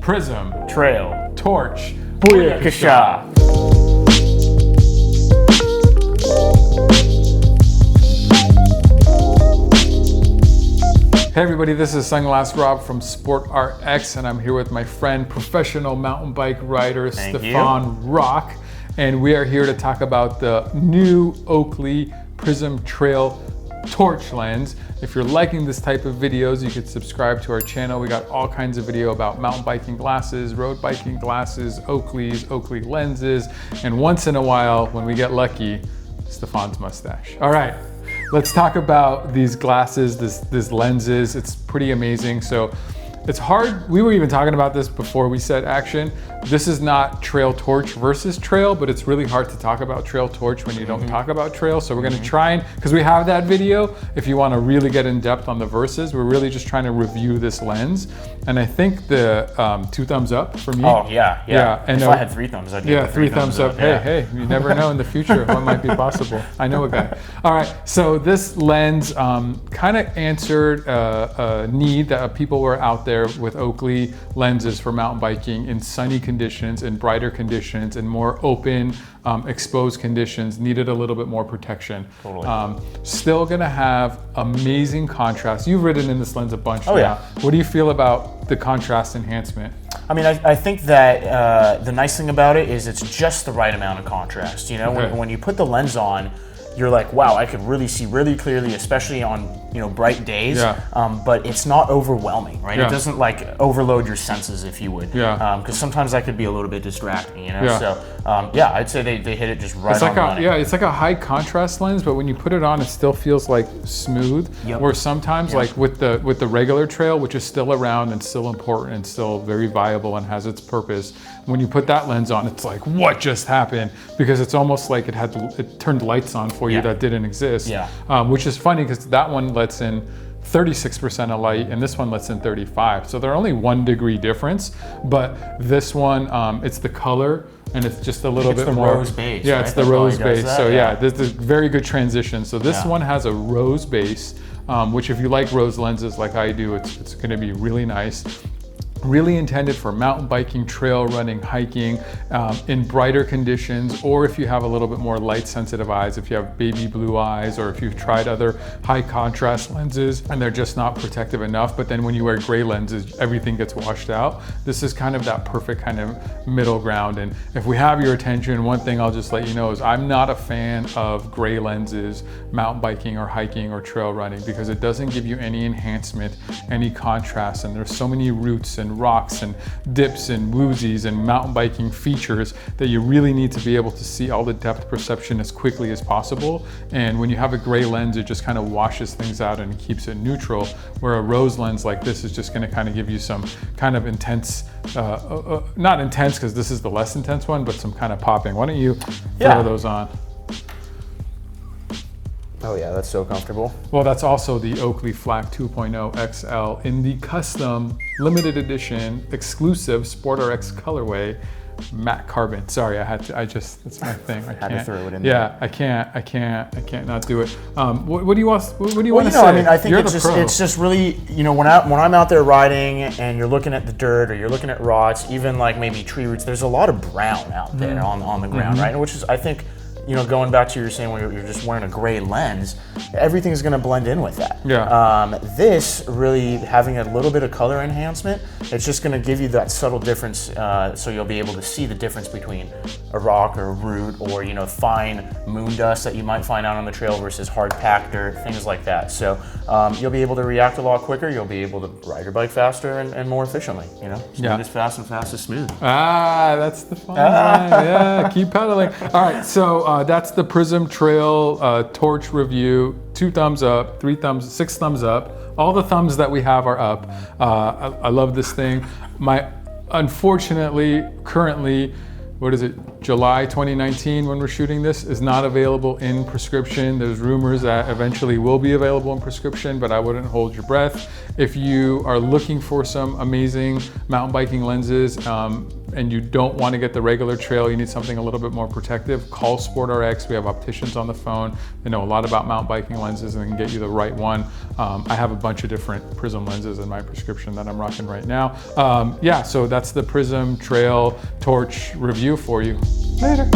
PRIZM Trail Torch. Booyakasha. Hey everybody, this is Sunglass Rob from SportRx, and I'm here with my friend, professional mountain bike rider, Stephane Roche, and we are here to talk about the new Oakley PRIZM Trail Torch lens. If you're liking this type of videos, you could subscribe to our channel. We got all kinds of video about mountain biking glasses, road biking glasses, Oakleys, Oakley lenses, and once in a while, when we get lucky, Stephane's mustache. All right. Let's talk about these glasses, these lenses. It's pretty amazing. So it's hard. We were even talking about this before we set action. This is not Trail Torch versus Trail, but it's really hard to talk about Trail Torch when you don't talk about Trail. So we're gonna try and, because we have that video, if you wanna really get in depth on the verses, we're really just trying to review this lens. And I think the 2 thumbs up for me. Oh yeah. And if I had 3 thumbs, I'd give 3 thumbs up. Hey, you never know in the future what might be possible. I know a guy. All right, so this lens kind of answered a need that people were out there with Oakley lenses for mountain biking in sunny conditions, in brighter conditions, in more open, exposed conditions, needed a little bit more protection. Totally. Still gonna have amazing contrast. You've ridden in this lens a bunch now. Yeah. What do you feel about the contrast enhancement? I mean, I think that the nice thing about it is it's just the right amount of contrast. You know, when you put the lens on, you're like, wow, I could really see really clearly, especially on bright days. Yeah. But it's not overwhelming, right? Yeah. It doesn't like overload your senses, if you would. Yeah. Because sometimes that could be a little bit distracting, you know. Yeah. So yeah, I'd say they hit it just right It's on like the money. it's like a high contrast lens, but when you put it on, it still feels like smooth. Yep. Where sometimes, like with the regular Trail, which is still around and still important and still very viable and has its purpose, when you put that lens on, it's like, what just happened? Because it's almost like it turned lights on for you that didn't exist. Yeah. Which is funny because that one lets in 36% of light and this one lets in 35. So they're only 1 degree difference, but this one, it's the color and it's just a little bit more rose base. Yeah, right? it's the rose base. That, so yeah, this is a very good transition. So this one has a rose base, which if you like rose lenses like I do, it's gonna be really nice. Really intended for mountain biking, trail running, hiking, in brighter conditions, or if you have a little bit more light sensitive eyes, if you have baby blue eyes, or if you've tried other high contrast lenses and they're just not protective enough, but then when you wear gray lenses, everything gets washed out. This is kind of that perfect kind of middle ground. And if we have your attention, one thing I'll just let you know is I'm not a fan of gray lenses, mountain biking or hiking or trail running, because it doesn't give you any enhancement, any contrast, and there's so many roots and rocks and dips and woozies and mountain biking features that you really need to be able to see all the depth perception as quickly as possible. And when you have a gray lens, it just kind of washes things out and keeps it neutral, where a rose lens like this is just going to kind of give you some kind of intense, not intense because this is the less intense one, but some kind of popping. Why don't you throw those on? Oh yeah, that's so comfortable. Well, that's also the Oakley Flak 2.0 XL in the custom limited edition exclusive SportRx colorway matte carbon. Sorry, that's my thing. I had to throw it in there. Yeah, I can't not do it. What do you want to say? I mean, I think it's just really, when I'm out there riding and you're looking at the dirt or you're looking at rocks, even like maybe tree roots, there's a lot of brown out there on the ground, right? Which is, I think, going back to you're saying when you're just wearing a gray lens, everything's going to blend in with that. Yeah. This really having a little bit of color enhancement, it's just going to give you that subtle difference, so you'll be able to see the difference between a rock or a root or fine moon dust that you might find out on the trail versus hard packed dirt, things like that. So you'll be able to react a lot quicker. You'll be able to ride your bike faster and more efficiently. Smooth is fast and fast is smooth. That's the fun line. Yeah, keep pedaling. All right, so that's the PRIZM Trail Torch review. 2 thumbs up, 3 thumbs, 6 thumbs up. All the thumbs that we have are up. I love this thing. Unfortunately, currently, what is it, July 2019 when we're shooting this, is not available in prescription. There's rumors that eventually will be available in prescription, but I wouldn't hold your breath. If you are looking for some amazing mountain biking lenses, and you don't want to get the regular trail, you need something a little bit more protective, call SportRx. We have opticians on the phone. They know a lot about mountain biking lenses and can get you the right one. I have a bunch of different Prism lenses in my prescription that I'm rocking right now. Yeah, so that's the Prism Trail Torch review for you. Later.